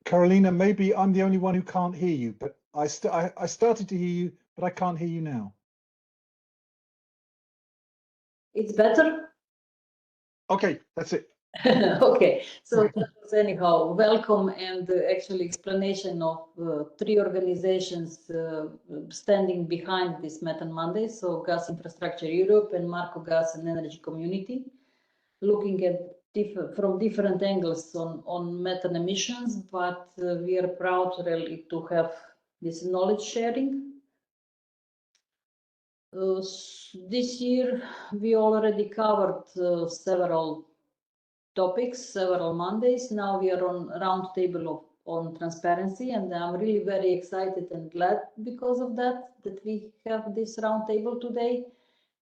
Carolina, maybe I'm the only one who can't hear you, but I started to hear you, but I can't hear you now. It's better? Okay, that's it. Okay, so anyhow, welcome, and actually explanation of three organizations standing behind this Methane Monday, so Gas Infrastructure Europe and Marco Gas and Energy Community, looking at from different angles on methane emissions, but we are proud really to have this knowledge sharing. This year we already covered several topics, several Mondays. Now we are on roundtable on transparency, and I'm really very excited and glad because of that we have this roundtable today.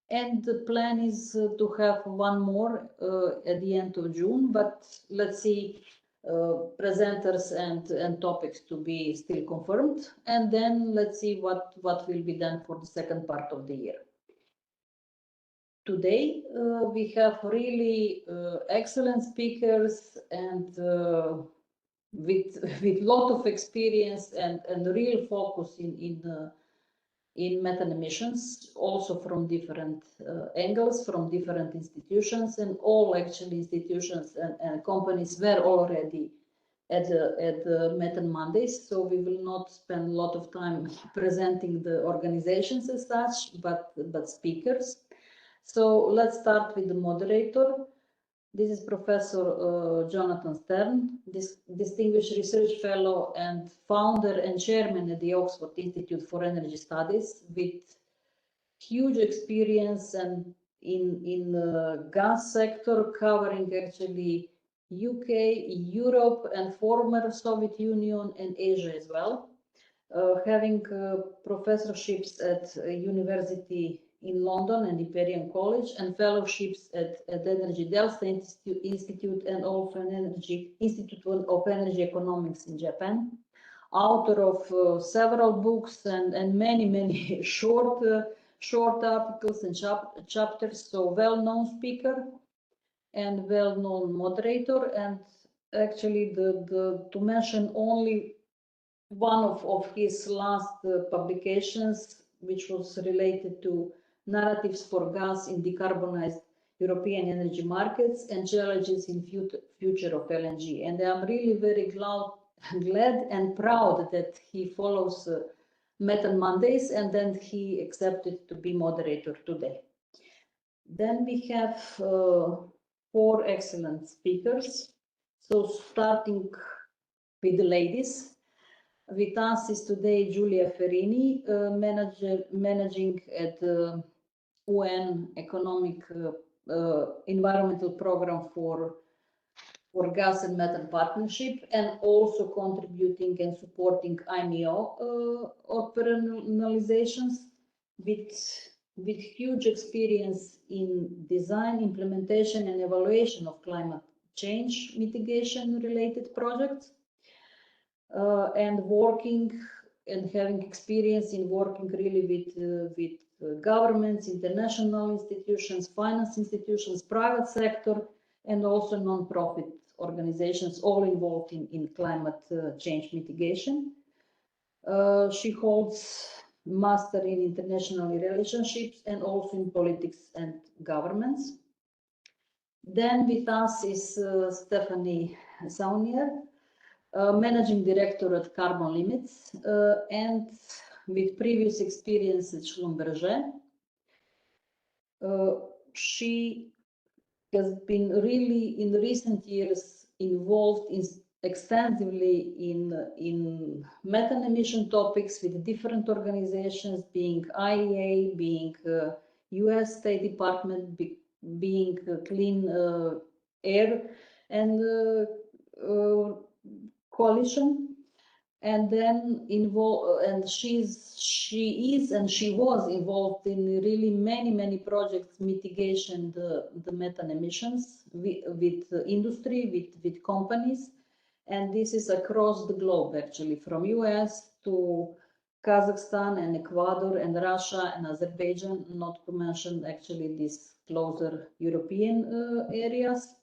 And the plan is to have one more at the end of June, but let's see, presenters and topics to be still confirmed, and then let's see what will be done for the second part of the year. Today we have really excellent speakers and with lot of experience and real focus in methane emissions, also from different angles, from different institutions, and all actually institutions and companies were already at the Methane Mondays, so we will not spend a lot of time presenting the organizations as such, but speakers. So let's start with the moderator. This is Professor Jonathan Stern, Distinguished Research Fellow and founder and chairman at the Oxford Institute for Energy Studies, with huge experience and in the gas sector, covering actually UK, Europe, and former Soviet Union and Asia as well. Having professorships at University in London and Imperial College, and fellowships at Energy Delta Institute and also Institute of Energy Economics in Japan. Author of several books and many short articles and chapters. So well-known speaker and well-known moderator. And actually, to mention only one of his last publications, which was related to narratives for gas in decarbonized European energy markets and challenges in future of LNG. And I'm really very glad and proud that he follows Methane Mondays, and then he accepted to be moderator today. Then we have 4 excellent speakers. So starting with the ladies. With us is today Giulia Ferrini, managing at the UN Economic Environmental Program for Gas and Methane Partnership, and also contributing and supporting IMEO operationalizations with huge experience in design, implementation, and evaluation of climate change mitigation related projects. And working and having experience in working really with governments, international institutions, finance institutions, private sector, and also non-profit organizations, all involved in climate change mitigation. She holds Master in International Relationships and also in Politics and Governments. Then with us is Stephanie Saunier, Managing Director at Carbon Limits, and with previous experience at Schlumberger. She has been really in recent years involved extensively in methane emission topics with different organizations, being IEA, being US State Department, being Clean Air and Coalition, and then she was involved in really many projects mitigation the methane emissions with industry, with companies, and this is across the globe actually, from US to Kazakhstan and Ecuador and Russia and Azerbaijan, not to mention actually these closer European areas.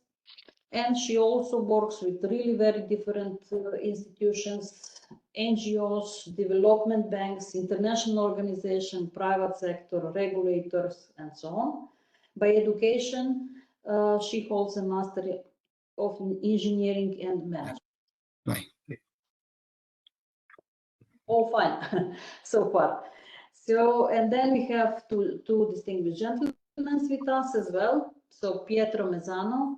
And she also works with really very different institutions, NGOs, development banks, international organizations, private sector, regulators, and so on. By education, she holds a Master of Engineering and Management. Right. All fine so far. So, and then we have two distinguished gentlemen with us as well. So Pietro Mezzano,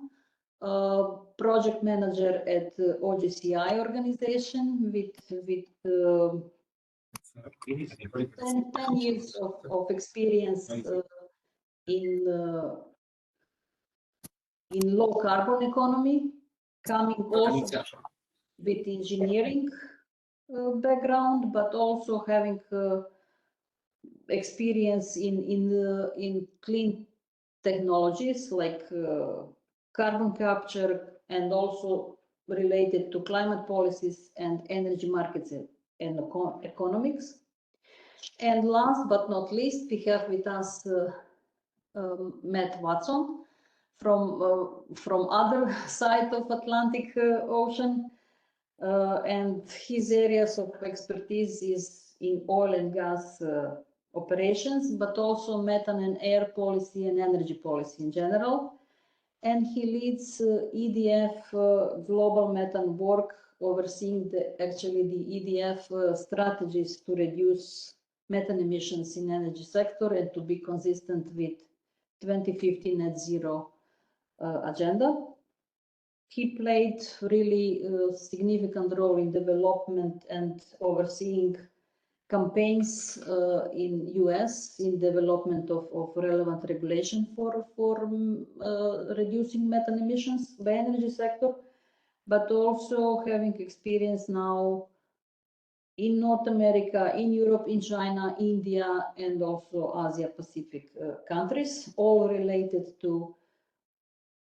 project manager at OGCI organization with 10 years of experience in low carbon economy, coming also with engineering background, but also having experience in clean technologies like carbon capture and also related to climate policies and energy markets and economics. And last but not least, we have with us Matt Watson from other side of Atlantic Ocean, and his areas of expertise is in oil and gas operations, but also methane and air policy and energy policy in general. And he leads EDF global methane work, overseeing the EDF strategies to reduce methane emissions in energy sector and to be consistent with 2050 net zero agenda. He played really a significant role in development and overseeing campaigns in US in development of relevant regulation for reducing methane emissions by energy sector, but also having experience now in North America, in Europe, in China, India, and also Asia Pacific countries, all related to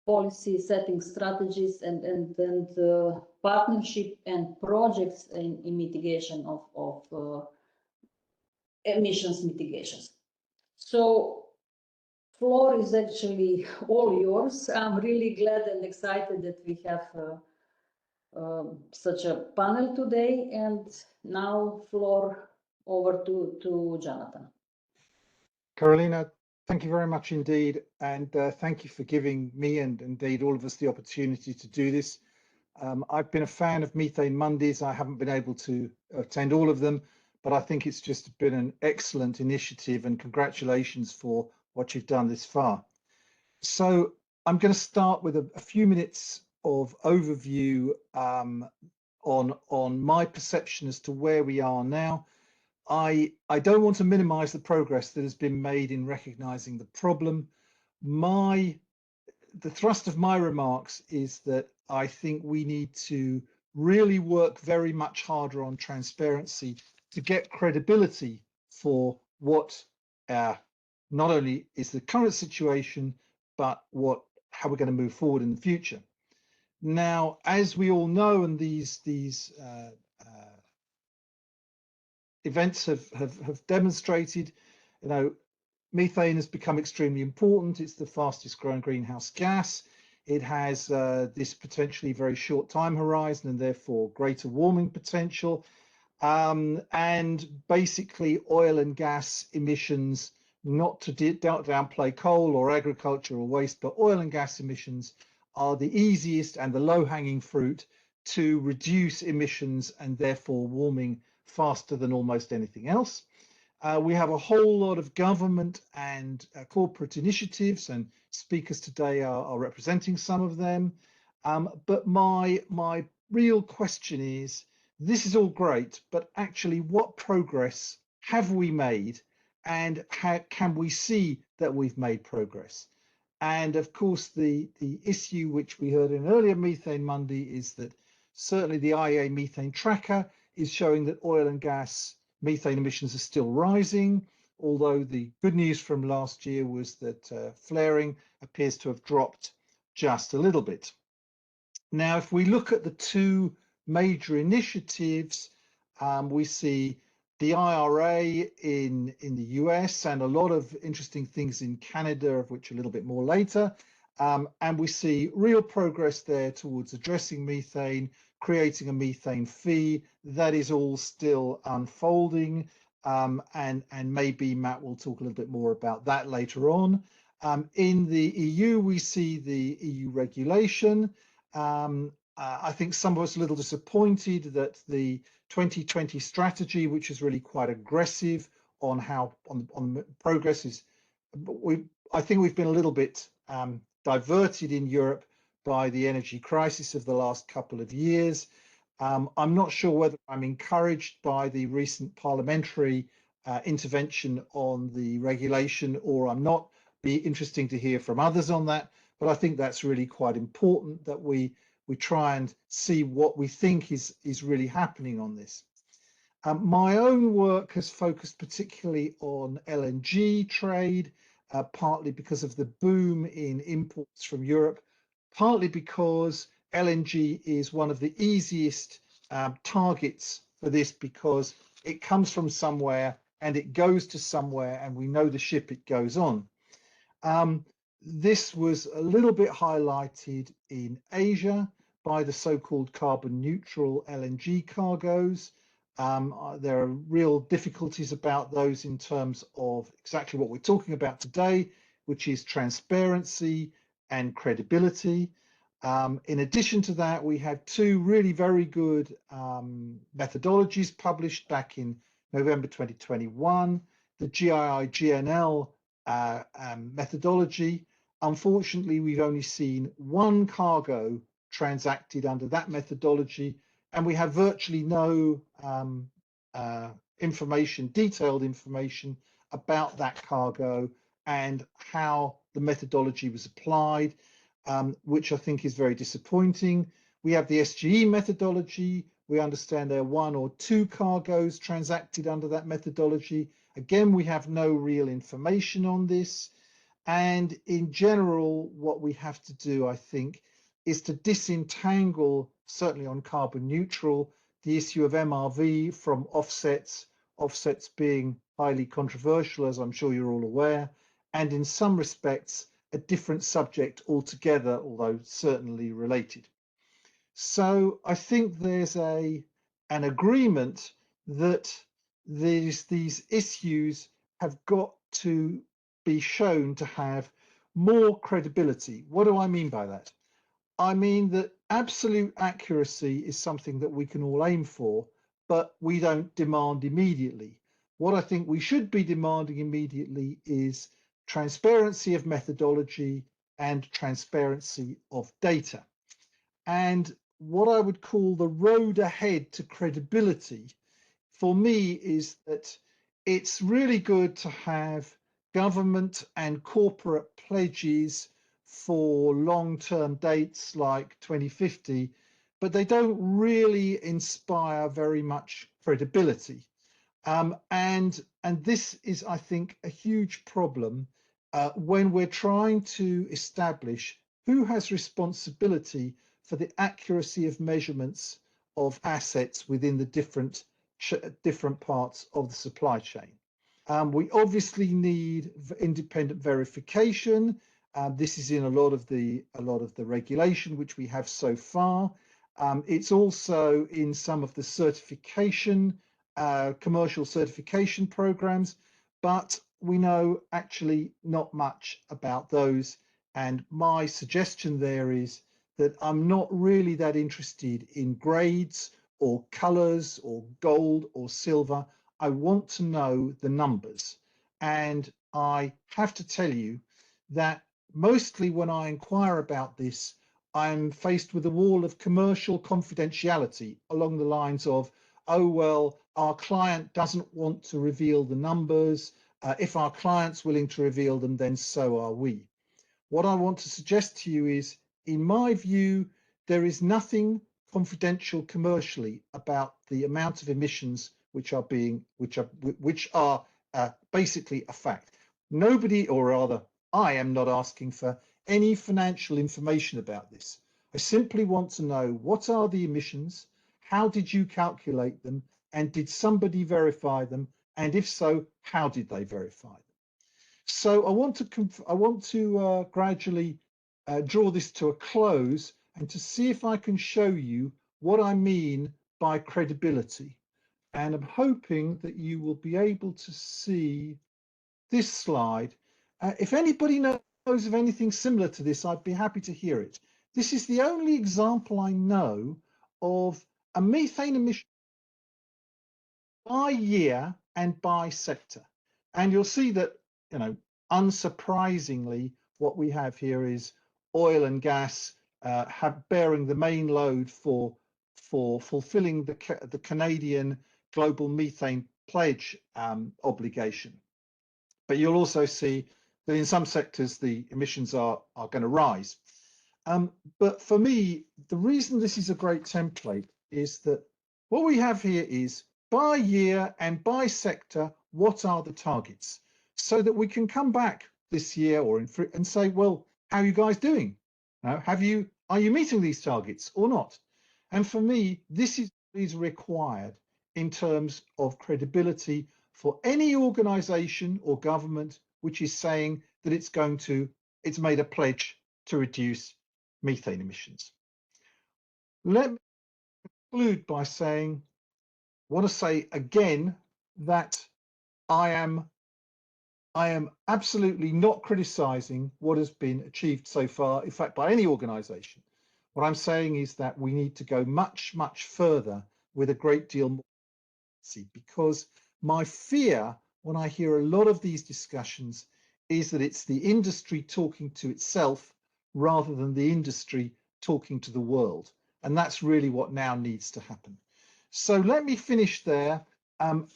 policy setting strategies and partnership and projects in mitigation of emissions mitigations. So floor is actually all yours. I'm really glad and excited that we have such a panel today, and now floor over to Jonathan. Carolina, thank you very much indeed, and thank you for giving me and indeed all of us the opportunity to do this. I've been a fan of Methane Mondays. I haven't been able to attend all of them, but I think it's just been an excellent initiative, and congratulations for what you've done this far. So I'm going to start with a few minutes of overview on my perception as to where we are now. I don't want to minimize the progress that has been made in recognizing the problem. The thrust of my remarks is that I think we need to really work very much harder on transparency to get credibility for what not only is the current situation, but how we're going to move forward in the future. Now, as we all know, and these events have demonstrated, methane has become extremely important. It's the fastest growing greenhouse gas. It has this potentially very short time horizon and therefore greater warming potential. And basically oil and gas emissions, not to downplay coal or agriculture or waste, but oil and gas emissions are the easiest and the low-hanging fruit to reduce emissions and therefore warming faster than almost anything else. We have a whole lot of government and corporate initiatives, and speakers today are representing some of them. But my real question is, this is all great, but actually what progress have we made, and how can we see that we've made progress? And of course, the issue which we heard in earlier Methane Monday is that certainly the IEA methane tracker is showing that oil and gas methane emissions are still rising, although the good news from last year was that flaring appears to have dropped just a little bit. Now, if we look at the two major initiatives, we see the IRA in the US, and a lot of interesting things in Canada, of which a little bit more later. And we see real progress there towards addressing methane, creating a methane fee. That is all still unfolding. And maybe Matt will talk a little bit more about that later on. In the EU, we see the EU regulation. I think some of us are a little disappointed that the 2020 strategy, which is really quite aggressive on how on progress is, I think we've been a little bit diverted in Europe by the energy crisis of the last couple of years. I'm not sure whether I'm encouraged by the recent parliamentary intervention on the regulation, or I'm not. Be interesting to hear from others on that, but I think that's really quite important that we try and see what we think is really happening on this. My own work has focused particularly on LNG trade, partly because of the boom in imports from Europe, partly because LNG is one of the easiest targets for this, because it comes from somewhere and it goes to somewhere, and we know the ship it goes on. This was a little bit highlighted in Asia by the so-called carbon neutral LNG cargoes. There are real difficulties about those in terms of exactly what we're talking about today, which is transparency and credibility. In addition to that, we have two really very good methodologies published back in November 2021, the GII-GNL methodology. Unfortunately, we've only seen one cargo transacted under that methodology, and we have virtually no information, detailed information about that cargo and how the methodology was applied, which I think is very disappointing. We have the SGE methodology. We understand there are one or two cargoes transacted under that methodology. Again, we have no real information on this. And in general, what we have to do, I think, is to disentangle, certainly on carbon neutral, the issue of MRV from offsets, offsets being highly controversial, as I'm sure you're all aware, and in some respects, a different subject altogether, although certainly related. So I think there's an agreement that these issues have got to be shown to have more credibility. What do I mean by that? I mean that absolute accuracy is something that we can all aim for, but we don't demand immediately. What I think we should be demanding immediately is transparency of methodology and transparency of data. And what I would call the road ahead to credibility for me is that it's really good to have government and corporate pledges for long-term dates like 2050, but they don't really inspire very much credibility. And this is, I think, a huge problem when we're trying to establish who has responsibility for the accuracy of measurements of assets within the different parts of the supply chain. We obviously need independent verification. This is in a lot of the regulation which we have so far. It's also in some of the certification, commercial certification programs, but we know actually not much about those. And my suggestion there is that I'm not really that interested in grades or colors or gold or silver. I want to know the numbers. And I have to tell you that mostly when I inquire about this, I'm faced with a wall of commercial confidentiality along the lines of, oh, well, our client doesn't want to reveal the numbers. If our client's willing to reveal them, then so are we. What I want to suggest to you is, in my view, there is nothing confidential commercially about the amount of emissions which are basically a fact. Nobody, or rather, I am not asking for any financial information about this. I simply want to know, what are the emissions? How did you calculate them? and did somebody verify them? And if so, how did they verify them? So I want to gradually draw this to a close and to see if I can show you what I mean by credibility. And I'm hoping that you will be able to see this slide. If anybody knows of anything similar to this, I'd be happy to hear it. This is the only example I know of a methane emission by year and by sector. And you'll see that, you know, unsurprisingly, what we have here is oil and gas bearing the main load for fulfilling the Canadian global methane pledge obligation. But you'll also see that in some sectors the emissions are going to rise. But for me, the reason this is a great template is that what we have here is by year and by sector, what are the targets? So that we can come back this year or and say, well, how are you guys doing? Are you meeting these targets or not? And for me, this is required in terms of credibility for any organization or government which is saying that it's made a pledge to reduce methane emissions. Let me conclude by saying, I want to say again that I am absolutely not criticizing what has been achieved so far, in fact, by any organization. What I'm saying is that we need to go much, much further with a great deal more, because my fear when I hear a lot of these discussions is that it's the industry talking to itself rather than the industry talking to the world. And that's really what now needs to happen. So let me finish there.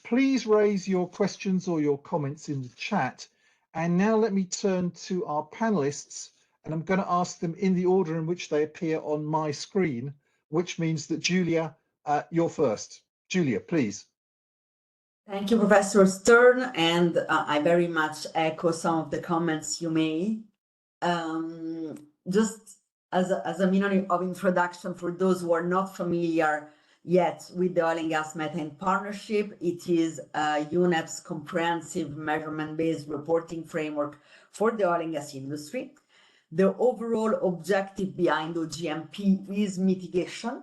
Please raise your questions or your comments in the chat. And now let me turn to our panelists, and I'm going to ask them in the order in which they appear on my screen, which means that Giulia, you're first. Giulia, please. Thank you, Professor Stern, and I very much echo some of the comments you made. Just as a minute of introduction for those who are not familiar yet with the Oil and Gas Methane Partnership, it is UNEP's comprehensive measurement-based reporting framework for the oil and gas industry. The overall objective behind OGMP is mitigation,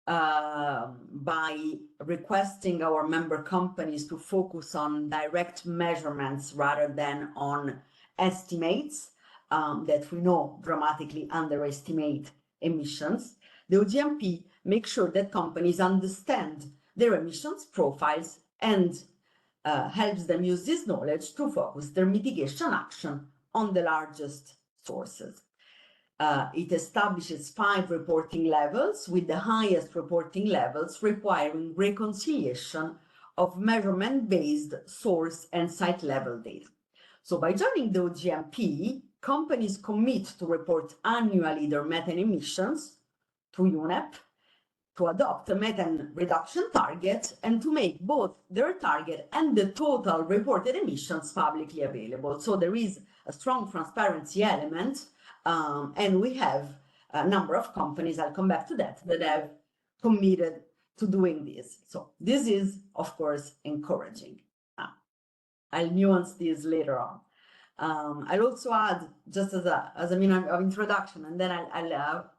by requesting our member companies to focus on direct measurements rather than on estimates that we know dramatically underestimate emissions. The OGMP makes sure that companies understand their emissions profiles and helps them use this knowledge to focus their mitigation action on the largest sources. It establishes 5 reporting levels, with the highest reporting levels requiring reconciliation of measurement-based source and site-level data. So by joining the OGMP, companies commit to report annually their methane emissions to UNEP, to adopt a methane reduction target, and to make both their target and the total reported emissions publicly available. So there is a strong transparency element. And we have a number of companies, I'll come back to that have committed to doing this. So this is, of course, encouraging. I'll nuance this later on. I'll also add, just as a means of introduction, and then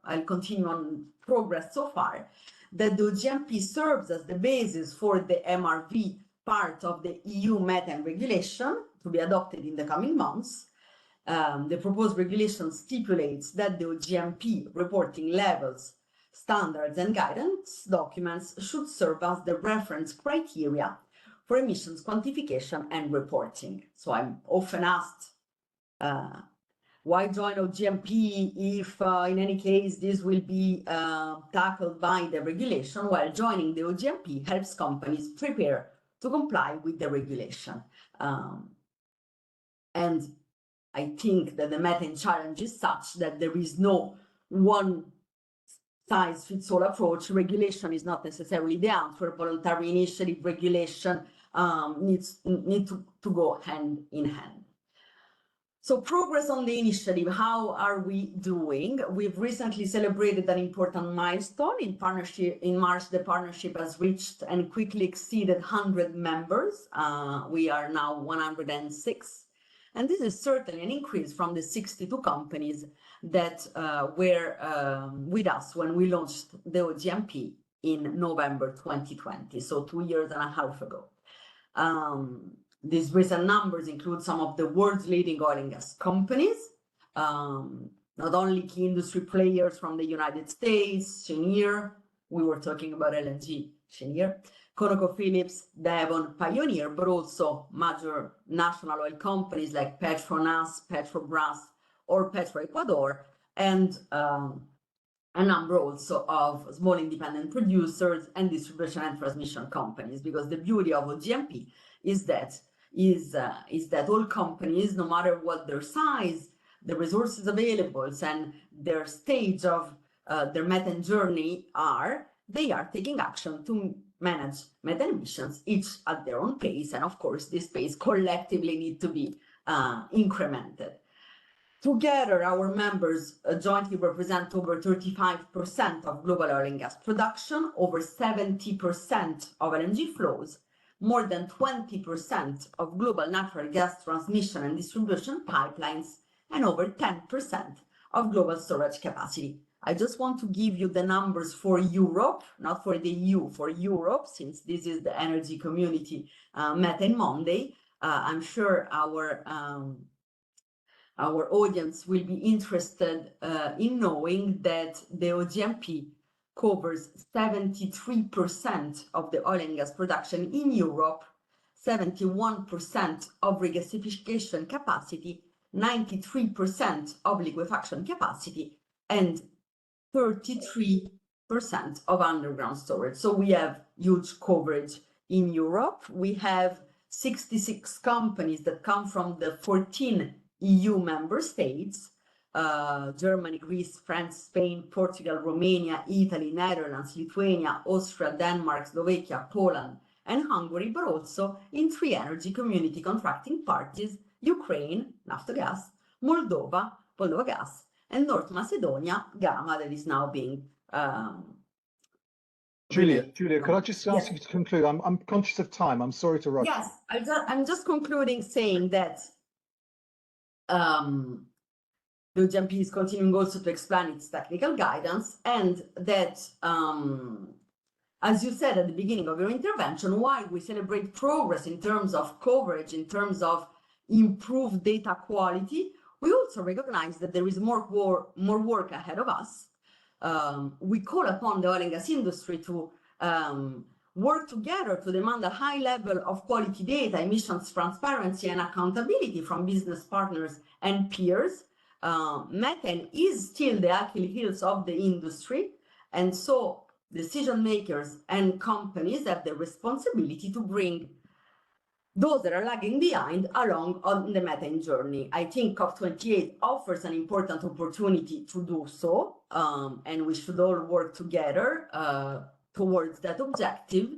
I'll continue on progress so far, that the OGMP serves as the basis for the MRV part of the EU methane regulation to be adopted in the coming months. The proposed regulation stipulates that the OGMP reporting levels, standards, and guidance documents should serve as the reference criteria for emissions quantification and reporting. So I'm often asked, why join OGMP if in any case this will be tackled by the regulation? Well, joining the OGMP helps companies prepare to comply with the regulation. And I think that the methane challenge is such that there is no one-size-fits-all approach. Regulation is not necessarily the answer. Voluntary initiative regulation need to go hand in hand. So progress on the initiative, how are we doing? We've recently celebrated an important milestone. In March, the partnership has reached and quickly exceeded 100 members. We are now 106. And this is certainly an increase from the 62 companies that were with us when we launched the OGMP in November 2020, so 2.5 years ago. These recent numbers include some of the world's leading oil and gas companies, not only key industry players from the United States, Saunier, we were talking about LNG, Saunier, ConocoPhillips, Devon, Pioneer, but also major national oil companies like Petronas, Petrobras, or Petroecuador, and a number also of small independent producers and distribution and transmission companies, because the beauty of OGMP is that all companies, no matter what their size, the resources available, and their stage of their methane journey they are taking action to manage methane emissions, each at their own pace. And of course, this pace collectively need to be incremented. Together, our members jointly represent over 35% of global oil and gas production, over 70% of LNG flows, more than 20% of global natural gas transmission and distribution pipelines, and over 10% of global storage capacity. I just want to give you the numbers for Europe, not for the EU, for Europe, since this is the Energy Community Methane Monday. I'm sure our audience will be interested in knowing that the OGMP covers 73% of the oil and gas production in Europe, 71% of regasification capacity, 93% of liquefaction capacity, and 33% of underground storage. So we have huge coverage in Europe. We have 66 companies that come from the 14 EU member states, Germany, Greece, France, Spain, Portugal, Romania, Italy, Netherlands, Lithuania, Austria, Denmark, Slovakia, Poland, and Hungary, but also in 3 energy community contracting parties, Ukraine, Naftogaz, Moldova, Moldova Gas, and North Macedonia, Gama, that is now being Julia, could I just ask you to conclude? I'm conscious of time. I'm sorry to rush. Yes, I'm just concluding saying that the OGMP is continuing also to expand its technical guidance, and that, as you said at the beginning of your intervention, while we celebrate progress in terms of coverage, in terms of improved data quality, we also recognize that there is more work ahead of us. We call upon the oil and gas industry to work together to demand a high level of quality data, emissions transparency, and accountability from business partners and peers. Methane is still the Achilles heels of the industry, and so decision makers and companies have the responsibility to bring those that are lagging behind along on the methane journey. I think COP28 offers an important opportunity to do so, and we should all work together towards that objective,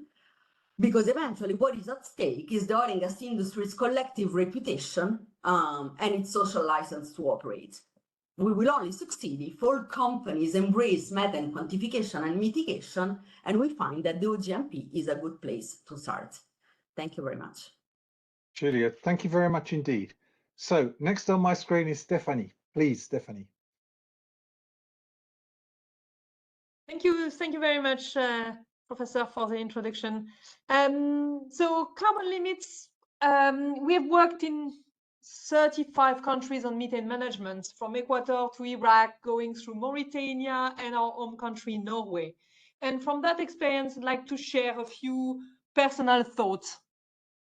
because eventually what is at stake is the oil and gas industry's collective reputation and its social license to operate. We will only succeed if all companies embrace methane quantification and mitigation, and we find that the OGMP is a good place to start. Thank you very much. Giulia, thank you very much indeed. So next on my screen is Stephanie. Please, Stephanie. Thank you very much, Professor, for the introduction. So carbon limits, we have worked in 35 countries on methane management, from Ecuador to Iraq, going through Mauritania and our home country, Norway. And from that experience, I'd like to share a few personal thoughts.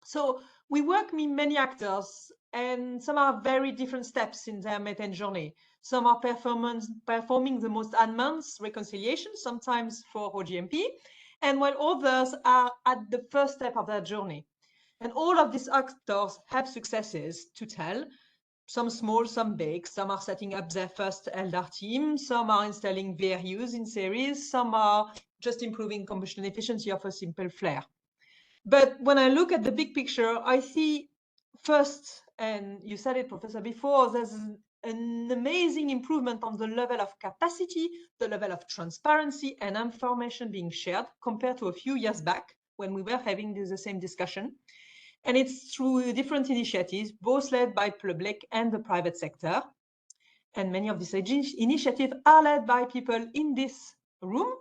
So we work with many actors, and some are very different steps in their methane journey. Some are performing the most advanced reconciliation, sometimes for OGMP, and while others are at the first step of their journey. And all of these actors have successes to tell, some small, some big. Some are setting up their first LDAR team, some are installing VRUs in series, some are just improving combustion efficiency of a simple flare. But when I look at the big picture, I see first and you said it, Professor, before, there's an amazing improvement on the level of capacity, the level of transparency and information being shared compared to a few years back when we were having the same discussion. And it's through different initiatives, both led by public and the private sector. And many of these initiatives are led by people in this room.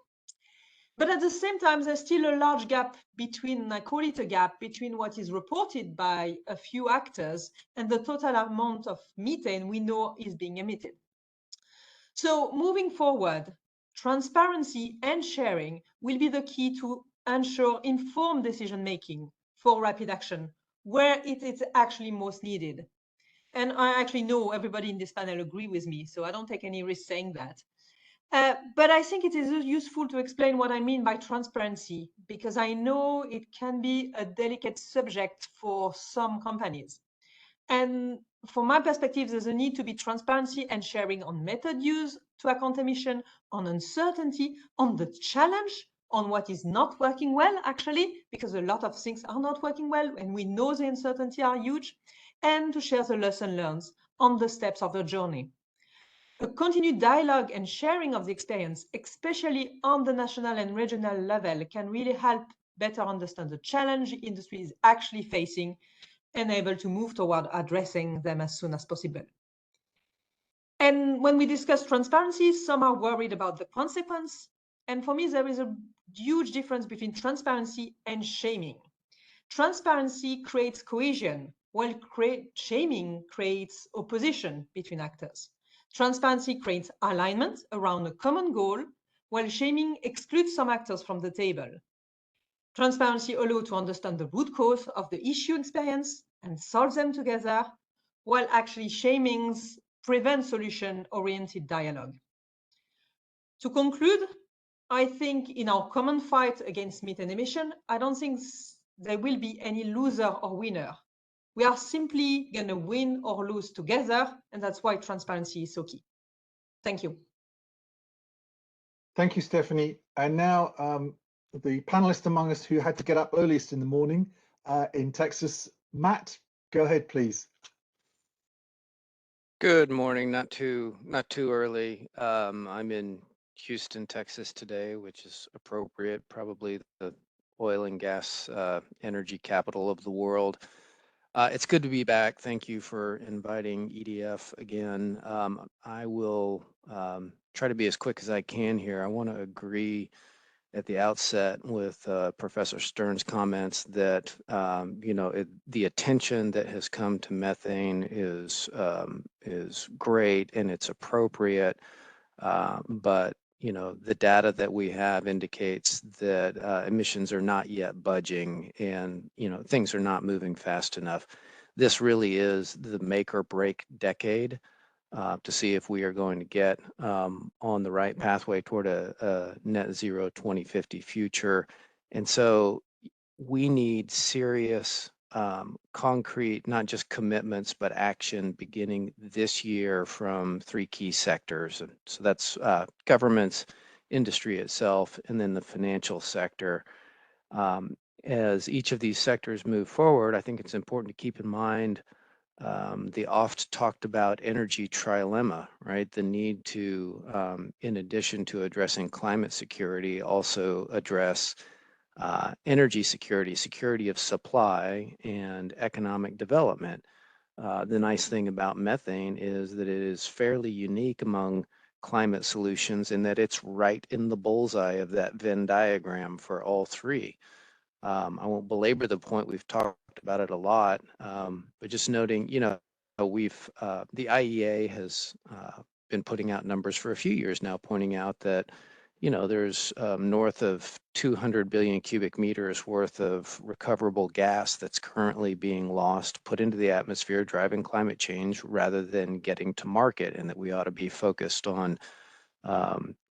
But at the same time, there's still a large gap between, I call it a gap, between what is reported by a few actors and the total amount of methane we know is being emitted. So moving forward, transparency and sharing will be the key to ensure informed decision-making for rapid action, where it is actually most needed. And I actually know everybody in this panel agree with me, so I don't take any risk saying that. But I think it is useful to explain what I mean by transparency, because I know it can be a delicate subject for some companies. And from my perspective, there's a need to be transparency and sharing on method use to account emission, on uncertainty, on the challenge, on what is not working well, actually, because a lot of things are not working well, and we know the uncertainty are huge, and to share the lesson learned on the steps of the journey. A continued dialogue and sharing of the experience, especially on the national and regional level, can really help better understand the challenge the industry is actually facing and able to move toward addressing them as soon as possible. And when we discuss transparency, some are worried about the consequence. And for me, there is a huge difference between transparency and shaming. Transparency creates cohesion, while shaming creates opposition between actors. Transparency creates alignment around a common goal, while shaming excludes some actors from the table. Transparency allows to understand the root cause of the issue experience and solve them together, while actually shamings prevent solution-oriented dialogue. To conclude, I think in our common fight against methane emission, I don't think there will be any loser or winner. We are simply going to win or lose together, and that's why transparency is so key. Thank you. Thank you, Stephanie. And now the panelist among us who had to get up earliest in the morning in Texas, Matt, go ahead, please. Good morning. Not too early. I'm in Houston, Texas today, which is appropriate, probably the oil and gas energy capital of the world. It's good to be back. Thank you for inviting EDF again. I will try to be as quick as I can here. I want to agree at the outset with Professor Stern's comments that the attention that has come to methane is great and it's appropriate, but the data that we have indicates that emissions are not yet budging, and things are not moving fast enough. This really is the make or break decade to see if we are going to get on the right pathway toward a net zero 2050 future. And so we need serious, concrete, not just commitments, but action beginning this year from 3 key sectors. And so that's governments, industry itself, and then the financial sector. As each of these sectors move forward, I think it's important to keep in mind the oft talked about energy trilemma, right? The need to, in addition to addressing climate security, also address energy security, security of supply, and economic development. The nice thing about methane is that it is fairly unique among climate solutions in that it's right in the bullseye of that Venn diagram for all 3. I won't belabor the point, we've talked about it a lot, but just noting, the IEA has been putting out numbers for a few years now, pointing out that, there's north of 200 billion cubic meters worth of recoverable gas that's currently being lost, put into the atmosphere, driving climate change rather than getting to market, and that we ought to be focused on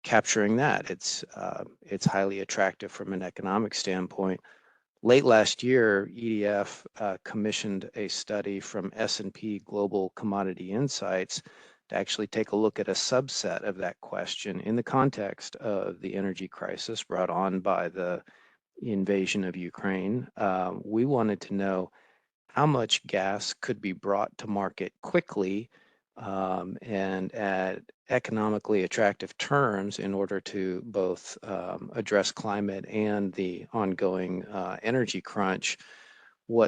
capturing that. It's highly attractive from an economic standpoint. Late last year, EDF commissioned a study from S&P Global Commodity Insights to actually take a look at a subset of that question in the context of the energy crisis brought on by the invasion of Ukraine. We wanted to know how much gas could be brought to market quickly and at economically attractive terms in order to both address climate and the ongoing energy crunch.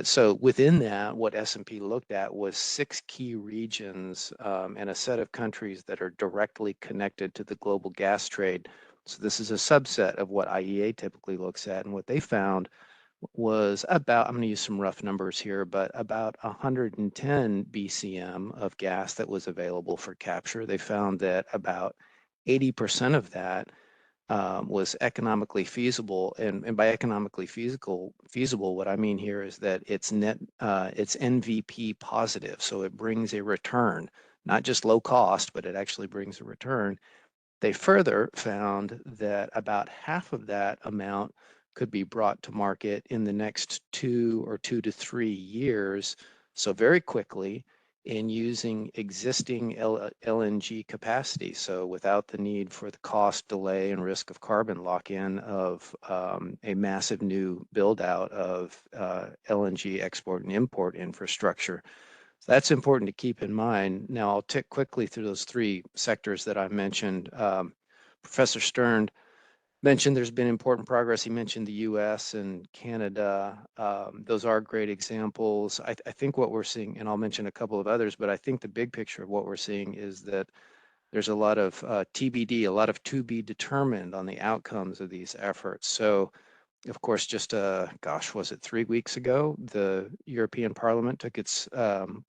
So within that, what S&P looked at was 6 key regions and a set of countries that are directly connected to the global gas trade. So this is a subset of what IEA typically looks at, and what they found was about, I'm going to use some rough numbers here, but about 110 BCM of gas that was available for capture. They found that about 80% of that was economically feasible, and by economically feasible, what I mean here is that it's it's NVP positive, so it brings a return, not just low cost, but it actually brings a return. They further found that about half of that amount could be brought to market in the next 2 to 3 years, so very quickly, in using existing LNG capacity, so without the need for the cost, delay, and risk of carbon lock-in of a massive new build-out of LNG export and import infrastructure. So that's important to keep in mind. Now, I'll tick quickly through those 3 sectors that I mentioned. Professor Stern mentioned there's been important progress. He mentioned the US and Canada. Those are great examples. I think what we're seeing, and I'll mention a couple of others, but I think the big picture of what we're seeing is that there's a lot of TBD, a lot of to be determined on the outcomes of these efforts. So, of course, just, gosh, was it 3 weeks ago, the European Parliament took its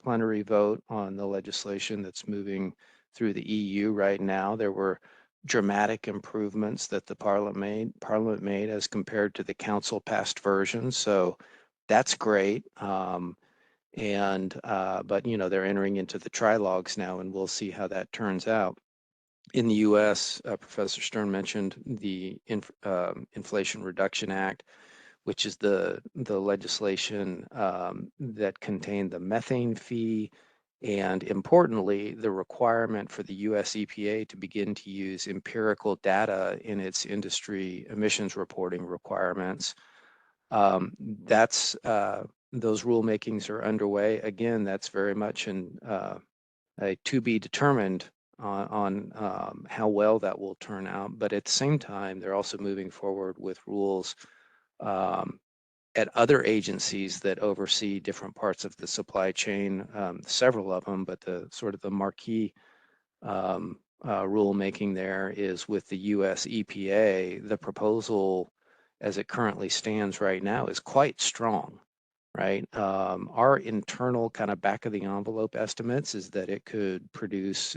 plenary vote on the legislation that's moving through the EU right now. There were dramatic improvements that the Parliament made as compared to the Council passed version. So that's great. But they're entering into the trilogues now, and we'll see how that turns out. In the U.S., Professor Stern mentioned the Inflation Reduction Act, which is the legislation that contained the methane fee, and importantly, the requirement for the US EPA to begin to use empirical data in its industry emissions reporting requirements. Those rulemakings are underway. Again, that's very much a to be determined on how well that will turn out. But at the same time, they're also moving forward with rules at other agencies that oversee different parts of the supply chain, several of them, but the sort of the marquee rulemaking there is with the US EPA. The proposal as it currently stands right now is quite strong, right? Our internal kind of back of the envelope estimates is that it could produce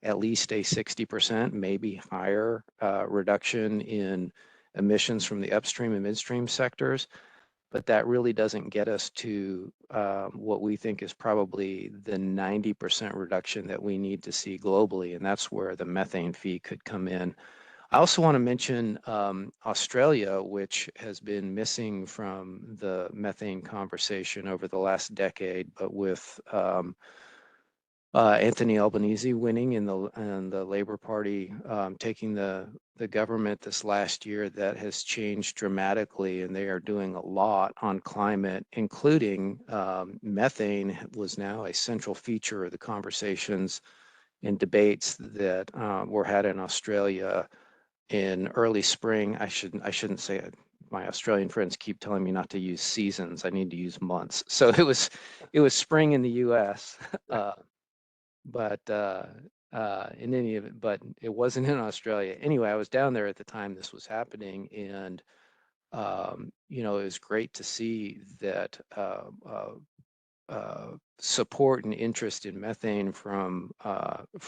at least a 60%, maybe higher reduction in emissions from the upstream and midstream sectors, but that really doesn't get us to what we think is probably the 90% reduction that we need to see globally, and that's where the methane fee could come in. I also want to mention Australia, which has been missing from the methane conversation over the last decade, but with Anthony Albanese winning and the Labour Party taking the government this last year, that has changed dramatically, and they are doing a lot on climate, including methane was now a central feature of the conversations and debates that were had in Australia in early spring. I shouldn't say it. My Australian friends keep telling me not to use seasons. I need to use months. So it was spring in the U.S. But in any event, but it wasn't in Australia. Anyway, I was down there at the time this was happening, and it was great to see that support and interest in methane from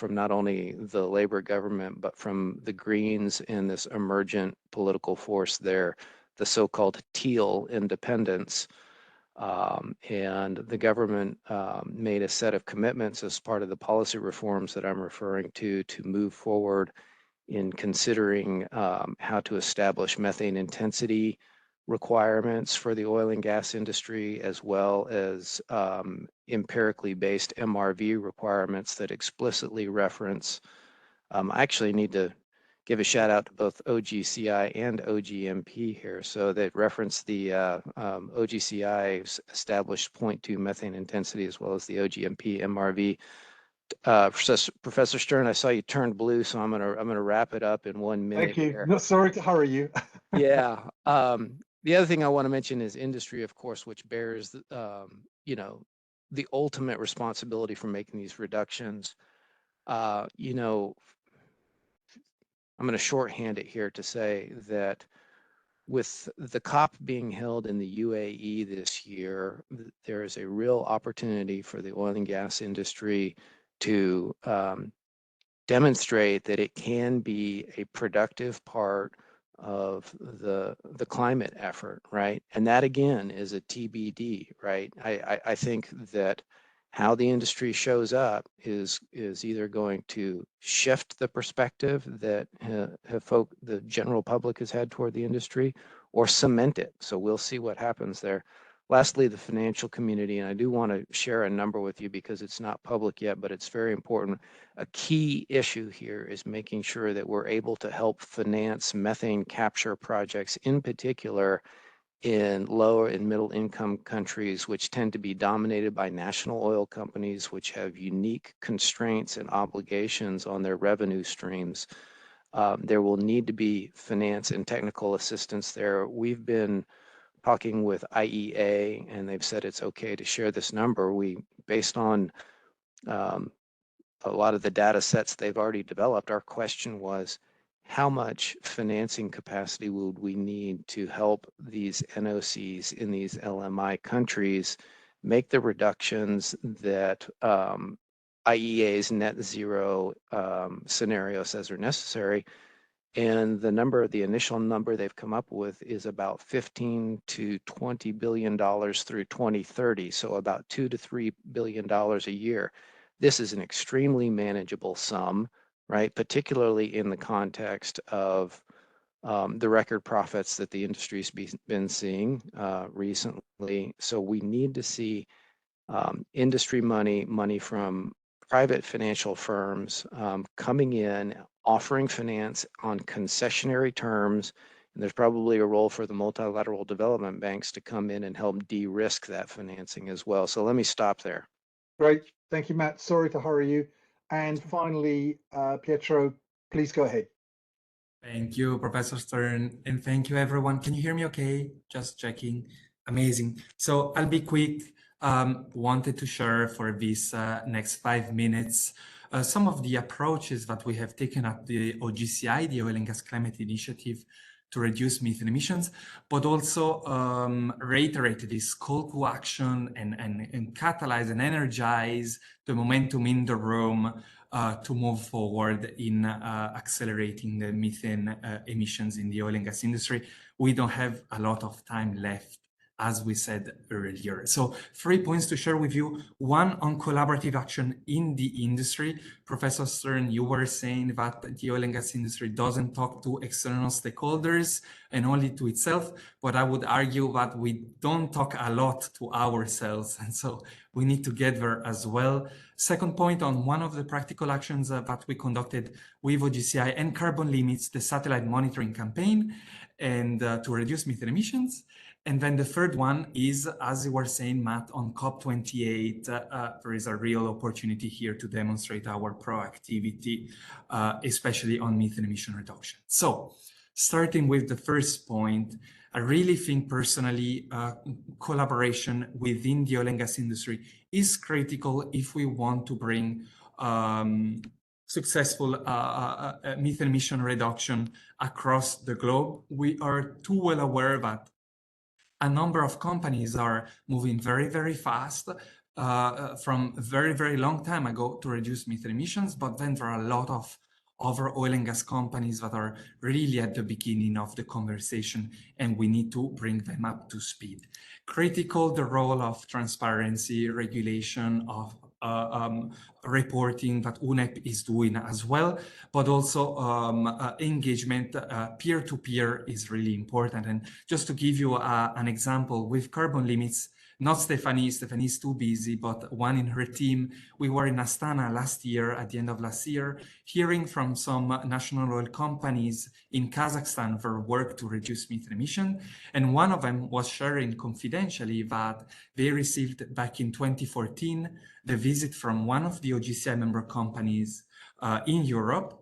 not only the Labour government, but from the Greens and this emergent political force there, the so-called teal independents. And the government made a set of commitments as part of the policy reforms that I'm referring to move forward in considering how to establish methane intensity requirements for the oil and gas industry, as well as empirically based MRV requirements that explicitly reference. I actually need to give a shout out to both OGCI and OGMP here. So that reference the OGCI established 0.2 methane intensity as well as the OGMP MRV. Professor Stern, I saw you turned blue, so I'm gonna wrap it up in 1 minute. Thank you. Here. Not sorry to hurry you. Yeah. The other thing I want to mention is industry, of course, which bears you know, the ultimate responsibility for making these reductions. You know, I'm going to shorthand it here to say that with the COP being held in the UAE this year, there is a real opportunity for the oil and gas industry to demonstrate that it can be a productive part of the climate effort, right? And that again is a TBD, right? I think that how the industry shows up is either going to shift the perspective that the general public has had toward the industry, or cement it. So we'll see what happens there. Lastly, the financial community, and I do want to share a number with you because it's not public yet, but it's very important. A key issue here is making sure that we're able to help finance methane capture projects, in particular in lower and middle income countries, which tend to be dominated by national oil companies, which have unique constraints and obligations on their revenue streams. There will need to be finance and technical assistance there. We've been talking with IEA, and they've said it's okay to share this number. Based on a lot of the data sets they've already developed, our question was, how much financing capacity would we need to help these NOCs in these LMI countries make the reductions that IEA's net zero scenario says are necessary? And the initial number they've come up with is about $15 to $20 billion through 2030. So about $2 to $3 billion a year. This is an extremely manageable sum, right? Particularly in the context of the record profits that the industry's been seeing recently. So we need to see industry money from private financial firms coming in, offering finance on concessionary terms, and there's probably a role for the multilateral development banks to come in and help de-risk that financing as well. So let me stop there. Great. Thank you, Matt. Sorry to hurry you. And finally, Pietro, please go ahead. Thank you, Professor Stern, and thank you, everyone. Can you hear me okay? Just checking. Amazing. So I'll be quick. Wanted to share for this next 5 minutes some of the approaches that we have taken at the OGCI, the Oil and Gas Climate Initiative, to reduce methane emissions, but also reiterate this call to action and catalyze and energize the momentum in the room to move forward in accelerating the methane emissions in the oil and gas industry. We don't have a lot of time left, as we said earlier. So 3 points to share with you. One, on collaborative action in the industry. Professor Stern, you were saying that the oil and gas industry doesn't talk to external stakeholders and only to itself, but I would argue that we don't talk a lot to ourselves, and so we need to get there as well. Second point, on one of the practical actions that we conducted with OGCI and carbon limits, the satellite monitoring campaign, and to reduce methane emissions. And then the third one is, as you were saying, Matt, on COP28, there is a real opportunity here to demonstrate our proactivity, especially on methane emission reduction. So starting with the first point, I really think personally, collaboration within the oil and gas industry is critical if we want to bring successful methane emission reduction across the globe. We are too well aware that a number of companies are moving very, very fast from a very, very long time ago to reduce methane emissions, but then there are a lot of other oil and gas companies that are really at the beginning of the conversation, and we need to bring them up to speed. Critical, the role of transparency, regulation, of reporting that UNEP is doing as well, but also engagement peer-to-peer is really important. And just to give you an example, with carbon limits, not Stephanie, Stephanie's too busy, but one in her team. We were in Astana last year, at the end of last year, hearing from some national oil companies in Kazakhstan their work to reduce methane emission. And one of them was sharing confidentially that they received back in 2014 the visit from one of the OGCI member companies in Europe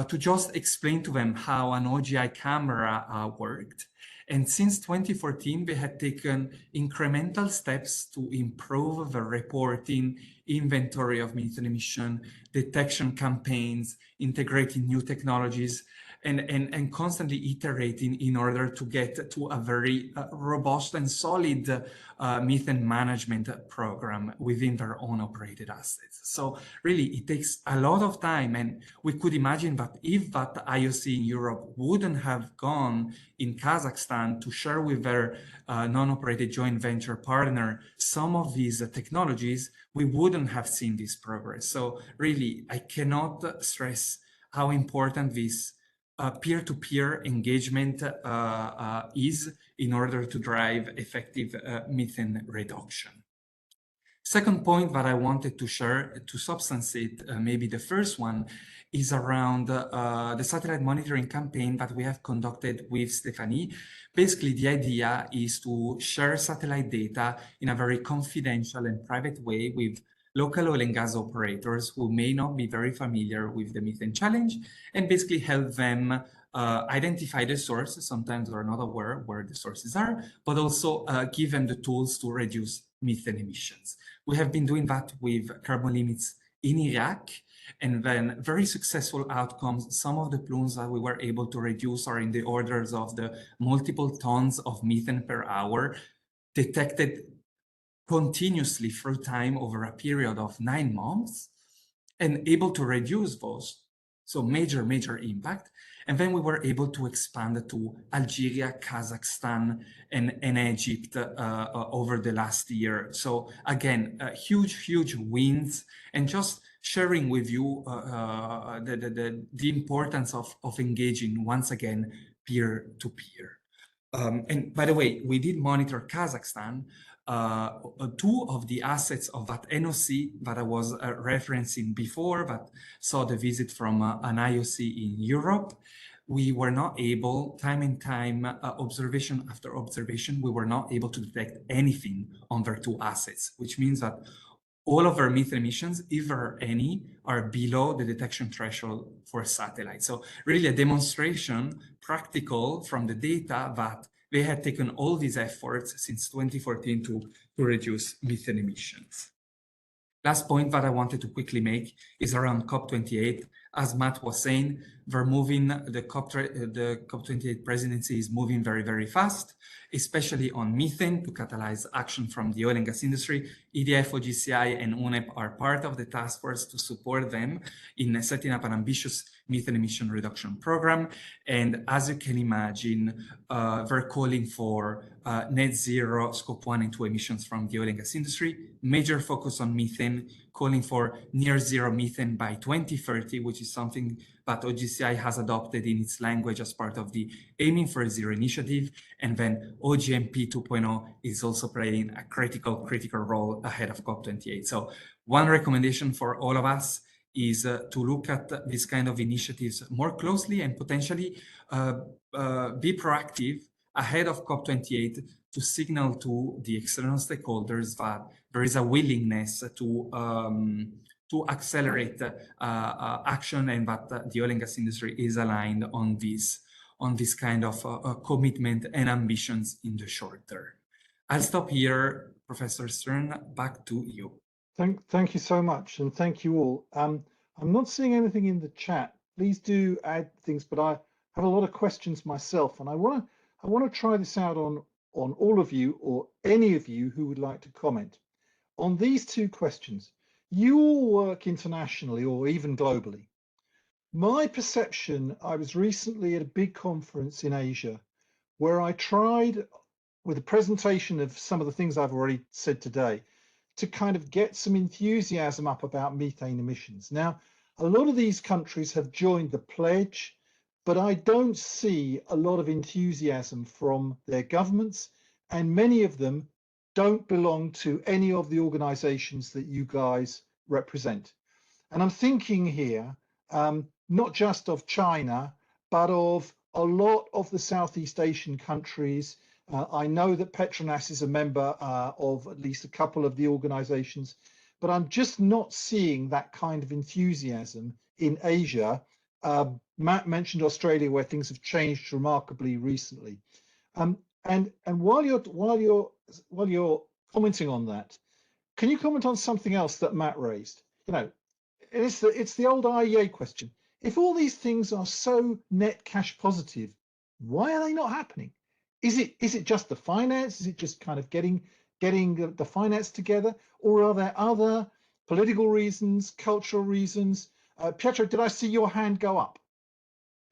to just explain to them how an OGI camera worked. And since 2014, they had taken incremental steps to improve the reporting, inventory of methane emission, detection campaigns, integrating new technologies, and constantly iterating in order to get to a very robust and solid methane management program within their own operated assets. So really, it takes a lot of time, and we could imagine that if that IOC in Europe wouldn't have gone in Kazakhstan to share with their non-operated joint venture partner some of these technologies, we wouldn't have seen this progress. So really, I cannot stress how important this peer-to-peer engagement is in order to drive effective methane reduction. Second point that I wanted to share to substantiate maybe the first one is around the satellite monitoring campaign that we have conducted with Stephanie. Basically, the idea is to share satellite data in a very confidential and private way with local oil and gas operators who may not be very familiar with the methane challenge, and basically help them identify the sources. Sometimes they're not aware where the sources are, but also give them the tools to reduce methane emissions. We have been doing that with carbon limits in Iraq, and then very successful outcomes. Some of the plumes that we were able to reduce are in the orders of the multiple tons of methane per hour, detected continuously through time over a period of 9 months, and able to reduce those. So major impact. And then we were able to expand to Algeria, Kazakhstan, and Egypt over the last year. So again, huge wins, and just sharing with you the importance of engaging once again peer to peer. And by the way, we did monitor Kazakhstan. Two of the assets of that NOC that I was referencing before, that saw the visit from an IOC in Europe, we were not able, time and time, observation after observation, we were not able to detect anything on their two assets, which means that all of our methane emissions, if there are any, are below the detection threshold for satellite. So really a demonstration, practical from the data, that they had taken all these efforts since 2014 to reduce methane emissions. Last point that I wanted to quickly make is around COP28. As Matt was saying, they're moving, the COP28 presidency is moving very fast, especially on methane, to catalyze action from the oil and gas industry. EDF, OGCI, and UNEP are part of the task force to support them in setting up an ambitious methane emission reduction program. And as you can imagine, they're calling for net zero scope 1 and 2 emissions from the oil and gas industry, major focus on methane, calling for near zero methane by 2030, which is something that OGCI has adopted in its language as part of the Aiming for Zero initiative. And then OGMP 2.0 is also playing a critical role ahead of COP28. So one recommendation for all of us is to look at these kind of initiatives more closely and potentially be proactive ahead of COP28 to signal to the external stakeholders that there is a willingness to accelerate action, and that the oil and gas industry is aligned on this kind of commitment and ambitions in the short term. I'll stop here. Professor Stern, back to you. Thank you so much, and thank you all. I'm not seeing anything in the chat. Please do add things, but I have a lot of questions myself, and I want to try this out on all of you, or any of you who would like to comment on these two questions. You all work internationally or even globally. My perception, I was recently at a big conference in Asia where I tried, with a presentation of some of the things I've already said today, to kind of get some enthusiasm up about methane emissions. Now, a lot of these countries have joined the pledge, but I don't see a lot of enthusiasm from their governments, and many of them don't belong to any of the organizations that you guys represent. And I'm thinking here, not just of China, but of a lot of the Southeast Asian countries. I know that Petronas is a member of at least a couple of the organizations, but I'm just not seeing that kind of enthusiasm in Asia. Matt mentioned Australia, where things have changed remarkably recently. And while you're commenting on that, can you comment on something else that Matt raised? You know, it's the old IEA question. If all these things are so net cash positive, why are they not happening? Is it just the finance? Is it just kind of getting the finance together, or are there other political reasons, cultural reasons? Pietro, did I see your hand go up?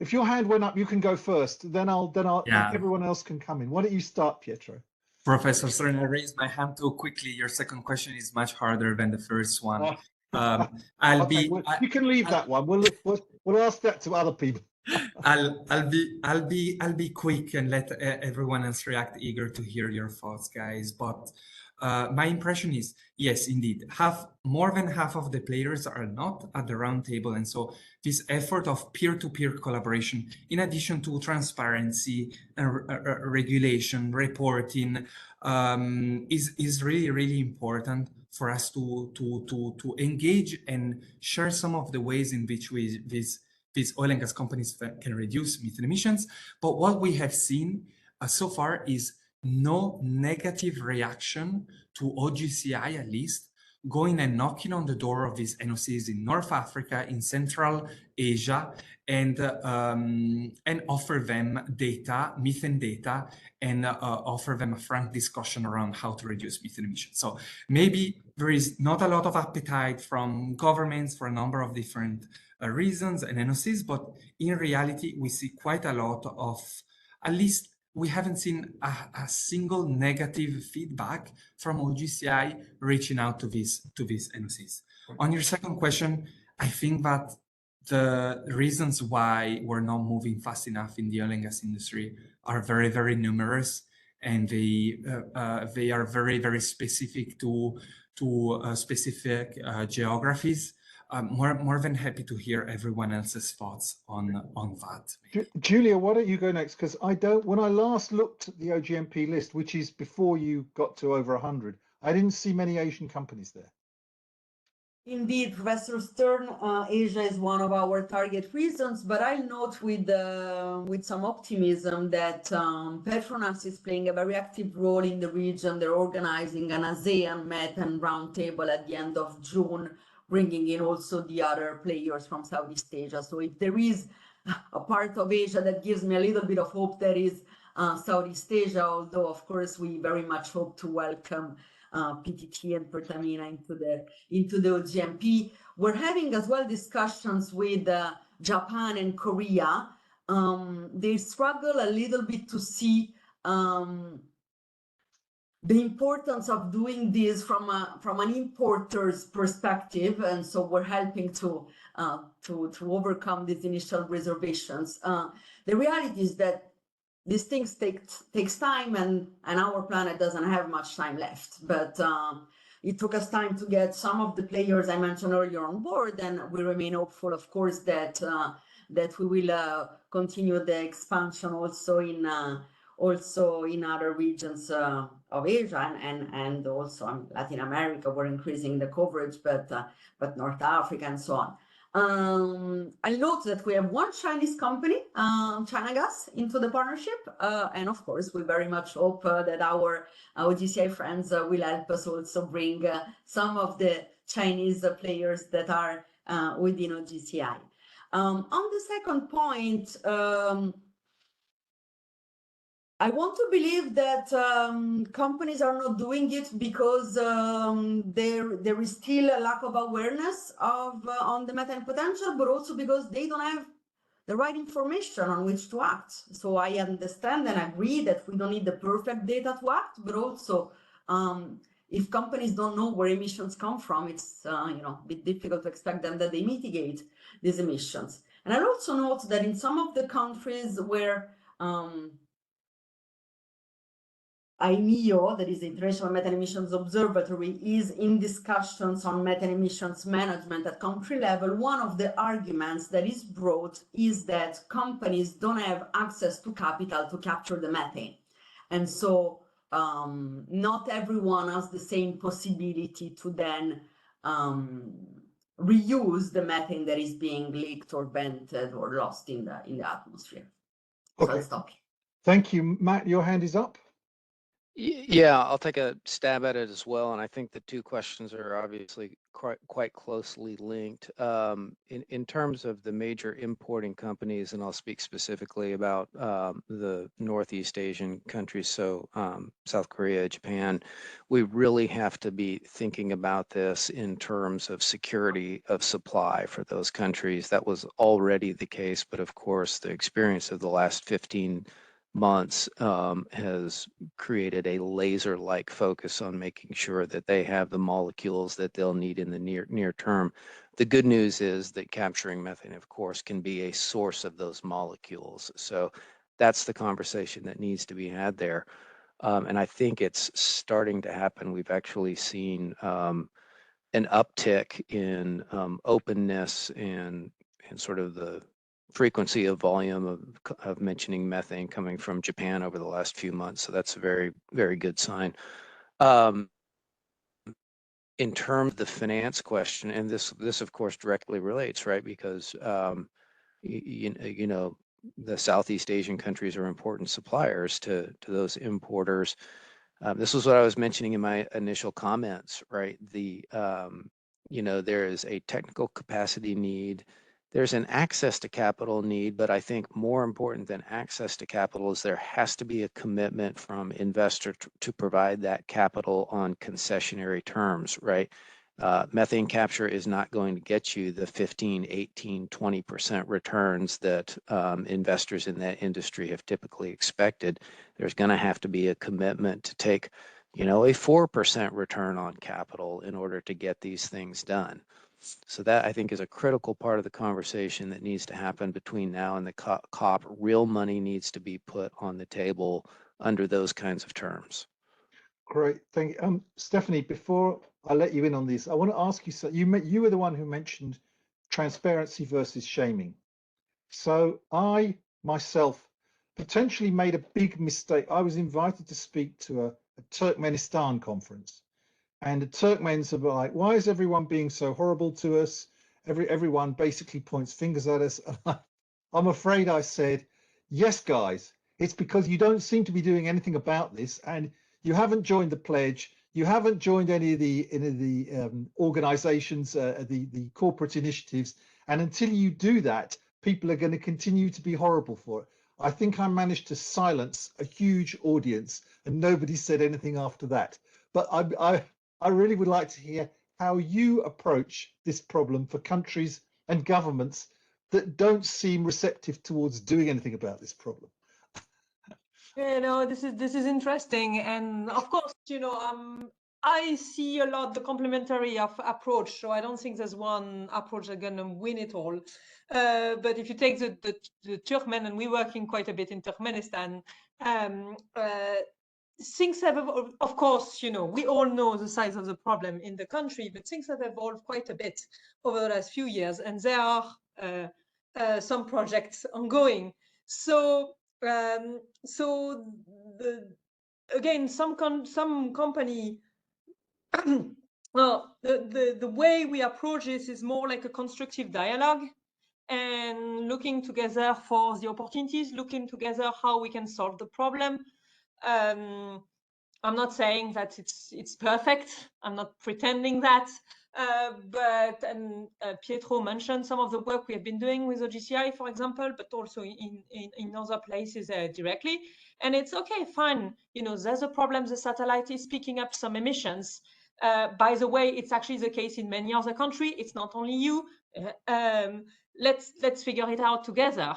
If your hand went up, you can go first. Then Yeah. everyone else can come in. Why don't you start, Pietro? Professor Stern, I raised my hand too quickly. Your second question is much harder than the first one. You can leave that one. We'll ask that to other people. I'll be quick and let everyone else react. Eager to hear your thoughts, guys. But my impression is, yes, indeed, more than half of the players are not at the round table, and so this effort of peer-to-peer collaboration, in addition to transparency and regulation, reporting, is really important for us to engage and share some of the ways in which these oil and gas companies can reduce methane emissions. But what we have seen so far is no negative reaction to OGCI, at least, going and knocking on the door of these NOCs in North Africa, in Central Asia, and offer them data, methane data, and offer them a frank discussion around how to reduce methane emissions. So maybe there is not a lot of appetite from governments for a number of different reasons and NOCs, but in reality, we see quite a lot of, at least we haven't seen a single negative feedback from OGCI reaching out to these NOCs. On your second question, I think that the reasons why we're not moving fast enough in the oil and gas industry are very, very numerous, and they are very, very specific to specific geographies. More than happy to hear everyone else's thoughts on that. Giulia, why don't you go next? Because when I last looked at the OGMP list, which is before you got to over 100, I didn't see many Asian companies there. Indeed, Professor Stern, Asia is one of our target regions, but I'll note with some optimism that Petronas is playing a very active role in the region. They're organizing an ASEAN methane roundtable at the end of June, bringing in also the other players from Southeast Asia. So if there is a part of Asia that gives me a little bit of hope, that is Southeast Asia, although of course we very much hope to welcome PTT and Pertamina into the OGMP. We're having as well discussions with Japan and Korea. They struggle a little bit to see the importance of doing this from an importer's perspective, and so we're helping to overcome these initial reservations. The reality is that these things takes time, and our planet doesn't have much time left. But it took us time to get some of the players I mentioned earlier on board, and we remain hopeful, of course, that we will continue the expansion also in other regions of Asia and also Latin America. We're increasing the coverage, but North Africa and so on. I note that we have one Chinese company, China Gas, into the partnership, and of course we very much hope that our OGCI friends will help us also bring some of the Chinese players that are within OGCI. On the second point, I want to believe that companies are not doing it because there is still a lack of awareness on the methane potential, but also because they don't have the right information on which to act. So I understand and agree that we don't need the perfect data to act, but also if companies don't know where emissions come from, it's a bit difficult to expect them that they mitigate these emissions. And I also note that in some of the countries where IMEO, that is the International Methane Emissions Observatory, is in discussions on methane emissions management at country level. One of the arguments that is brought is that companies don't have access to capital to capture the methane. And so not everyone has the same possibility to then reuse the methane that is being leaked or vented or lost in the atmosphere. Okay. So I'll stop. Thank you, Matt. Your hand is up. Yeah, I'll take a stab at it as well. And I think the two questions are obviously quite closely linked. In terms of the major importing companies, and I'll speak specifically about the Northeast Asian countries, so South Korea, Japan, we really have to be thinking about this in terms of security of supply for those countries. That was already the case, but of course, the experience of the last 15 months has created a laser-like focus on making sure that they have the molecules that they'll need in the near term. The good news is that capturing methane, of course, can be a source of those molecules. So that's the conversation that needs to be had there. And I think it's starting to happen. We've actually seen an uptick in openness and sort of the frequency of volume of mentioning methane coming from Japan over the last few months. So that's a very, very good sign. In terms of the finance question, and this of course directly relates, right? Because you know, the Southeast Asian countries are important suppliers to those importers. This was what I was mentioning in my initial comments, right? You know, there is a technical capacity need. There's an access to capital need, but I think more important than access to capital is there has to be a commitment from investor to provide that capital on concessionary terms, right? Methane capture is not going to get you the 15, 18, 20% returns that investors in that industry have typically expected. There's going to have to be a commitment to take, you know, a 4% return on capital in order to get these things done. So that, I think, is a critical part of the conversation that needs to happen between now and the COP. Real money needs to be put on the table under those kinds of terms. Great, thank you. Stephanie, before I let you in on this, I want to ask you, so you were the one who mentioned transparency versus shaming. So I myself potentially made a big mistake. I was invited to speak to a Turkmenistan conference, and the Turkmens are like, why is everyone being so horrible to us? Everyone basically points fingers at us. I'm afraid I said, yes, guys, it's because you don't seem to be doing anything about this, and you haven't joined the pledge. You haven't joined any of the organizations, the corporate initiatives. And until you do that, people are going to continue to be horrible for it. I think I managed to silence a huge audience, and nobody said anything after that. But I really would like to hear how you approach this problem for countries and governments that don't seem receptive towards doing anything about this problem. You know, this is interesting, and of course, you know, I see a lot the complementary approach. So I don't think there's one approach that's gonna win it all. But if you take the Turkmen, and we're working quite a bit in Turkmenistan, things have evolved. Of course, you know, we all know the size of the problem in the country, but things have evolved quite a bit over the last few years, and there are some projects ongoing. So again, some company, well, the way we approach this is more like a constructive dialogue and looking together for the opportunities, looking together how we can solve the problem. I'm not saying that it's perfect. I'm not pretending that. But Pietro mentioned some of the work we have been doing with OGCI, for example, but also in other places directly. And it's okay, fine. You know, there's a problem. The satellite is picking up some emissions. By the way, it's actually the case in many other countries. It's not only you. Let's figure it out together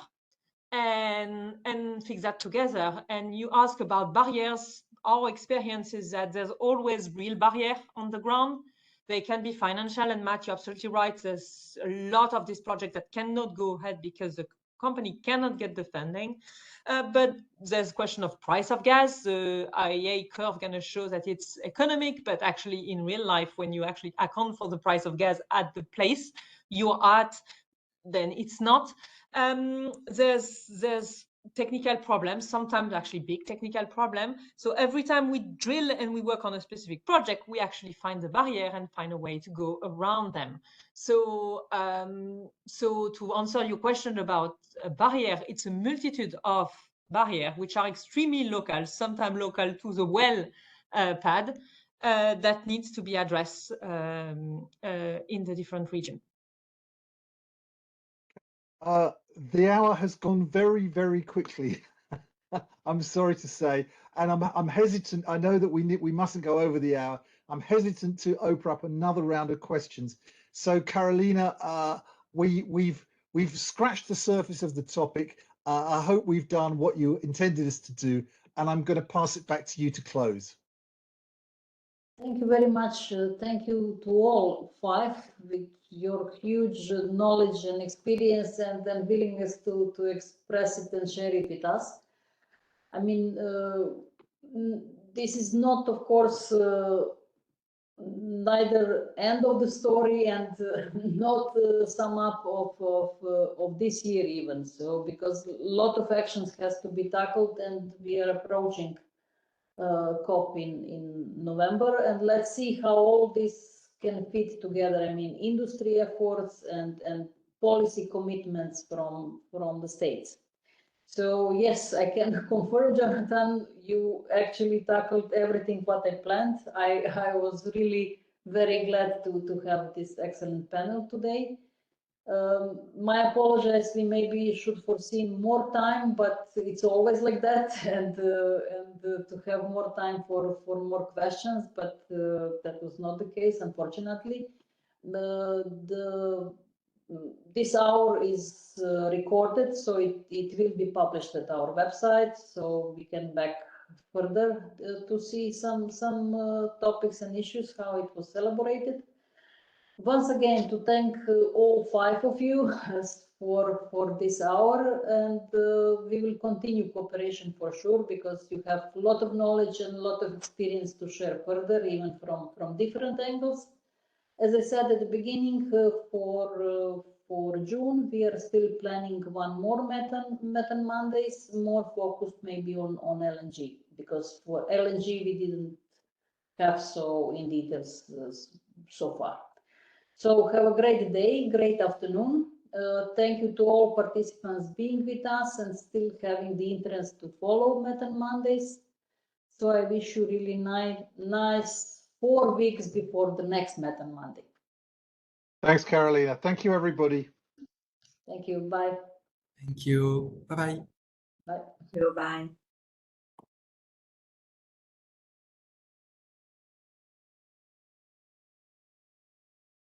and fix that together. And you ask about barriers. Our experience is that there's always real barrier on the ground. They can be financial, and Matt, you're absolutely right. There's a lot of this project that cannot go ahead because the company cannot get the funding. But there's a question of price of gas. The IEA curve going to show that it's economic, but actually in real life, when you actually account for the price of gas at the place you're at, then it's not. There's technical problems, sometimes actually big technical problem. So every time we drill and we work on a specific project, we actually find the barrier and find a way to go around them. So, so to answer your question about a barrier, it's a multitude of barriers which are extremely local, sometimes local to the well pad, that needs to be addressed in the different regions. The hour has gone very, very quickly. I'm sorry to say, and I'm hesitant. I know that we mustn't go over the hour. I'm hesitant to open up another round of questions. So, Carolina, we've scratched the surface of the topic. I hope we've done what you intended us to do, and I'm going to pass it back to you to close. Thank you very much. Thank you to all five with your huge knowledge and experience and willingness to express it and share it with us. I mean, this is not, of course, neither end of the story and not sum up of this year even. So, because a lot of actions has to be tackled and we are approaching COP in November, and let's see how all this can fit together. I mean, industry efforts and policy commitments from the states. So yes, I can confirm, Jonathan, you actually tackled everything what I planned. I was really very glad to have this excellent panel today. My apologies, we maybe should foresee more time, but it's always like that, and to have more time for more questions, but that was not the case, unfortunately. This hour is recorded, so it will be published at our website, so we can back further to see some topics and issues, how it was elaborated. Once again, to thank all five of you for this hour, and we will continue cooperation for sure, because you have a lot of knowledge and a lot of experience to share further, even from different angles. As I said at the beginning, for June, we are still planning one more Methane Mondays, more focused maybe on LNG, because for LNG we didn't have so in details so far. So have a great day, great afternoon. Thank you to all participants being with us and still having the interest to follow Methane Mondays. So I wish you really nice 4 weeks before the next Methane Monday. Thanks, Carolina. Thank you, everybody. Thank you. Bye. Thank you. Bye-bye. Bye. Bye.